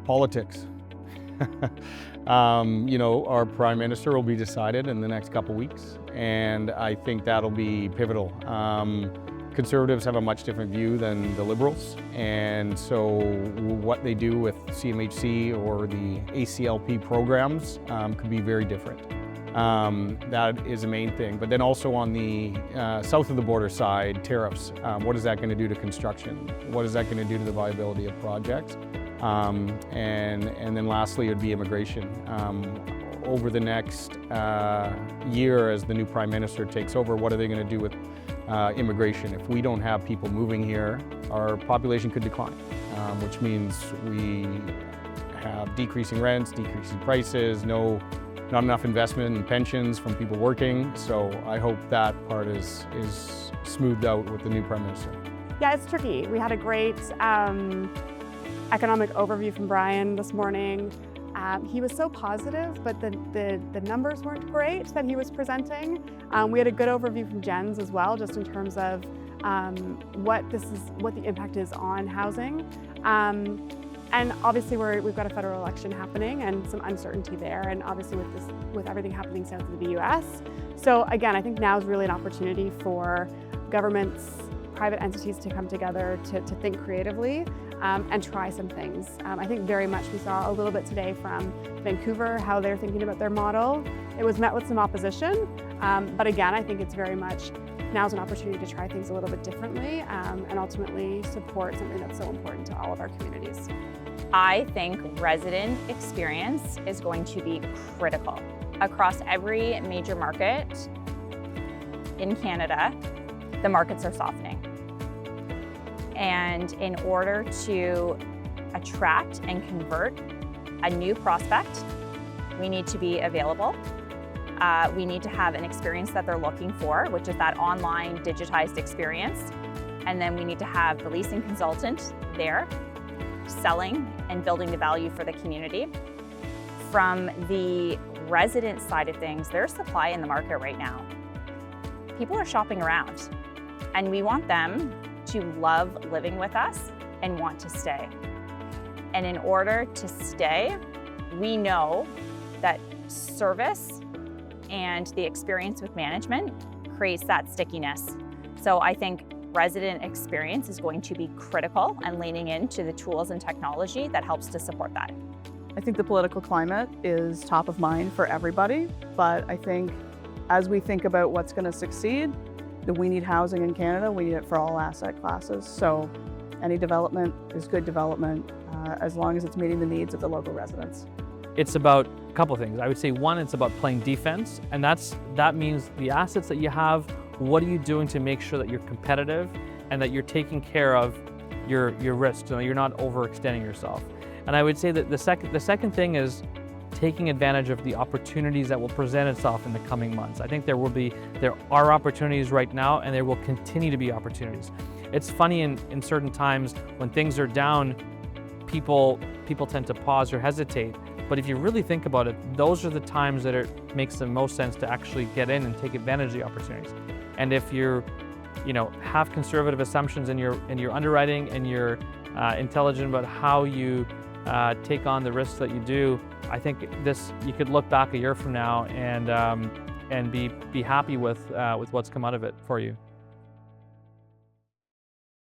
Politics. Our Prime Minister will be decided in the next couple weeks, and I think that'll be pivotal. Conservatives have a much different view than the Liberals, and so what they do with CMHC or the ACLP programs could be very different. That is the main thing. But then also on the south of the border side, tariffs. What is that going to do to construction? What is that going to do to the viability of projects? And then lastly, it would be immigration. Over the next year, as the new Prime Minister takes over, what are they going to do with immigration? If we don't have people moving here, our population could decline, which means we have decreasing rents, decreasing prices, not enough investment in pensions from people working. So I hope that part is smoothed out with the new Prime Minister. Yeah, it's tricky. We had a great economic overview from Brian this morning. He was so positive, but the numbers weren't great that he was presenting. We had a good overview from Jens as well, just in terms of what the impact is on housing. And obviously we've got a federal election happening and some uncertainty there, and obviously with everything happening south of the US. So again, I think now is really an opportunity for governments, private entities to come together to think creatively and try some things. I think very much we saw a little bit today from Vancouver, how they're thinking about their model. It was met with some opposition, but again, I think it's very much now's an opportunity to try things a little bit differently and ultimately support something that's so important to all of our communities. I think resident experience is going to be critical. Across every major market in Canada, the markets are softening. And in order to attract and convert a new prospect, we need to be available. We need to have an experience that they're looking for, which is that online digitized experience. And then we need to have the leasing consultant there selling and building the value for the community. From the resident side of things, there's supply in the market right now. People are shopping around, and we want them to love living with us and want to stay. And in order to stay, we know that service and the experience with management creates that stickiness. So I think resident experience is going to be critical, and leaning into the tools and technology that helps to support that. I think the political climate is top of mind for everybody, but I think as we think about what's going to succeed, that we need housing in Canada, we need it for all asset classes. So any development is good development as long as it's meeting the needs of the local residents. It's about a couple of things. I would say one, it's about playing defense, and that means the assets that you have, what are you doing to make sure that you're competitive and that you're taking care of your risks, so you're not overextending yourself. And I would say that the second thing is taking advantage of the opportunities that will present itself in the coming months. I think there are opportunities right now, and there will continue to be opportunities. It's funny in certain times when things are down, people tend to pause or hesitate. But if you really think about it, those are the times that it makes the most sense to actually get in and take advantage of the opportunities. And if you're, have conservative assumptions in your underwriting and you're intelligent about how you take on the risks that you do, I think you could look back a year from now and be happy with what's come out of it for you.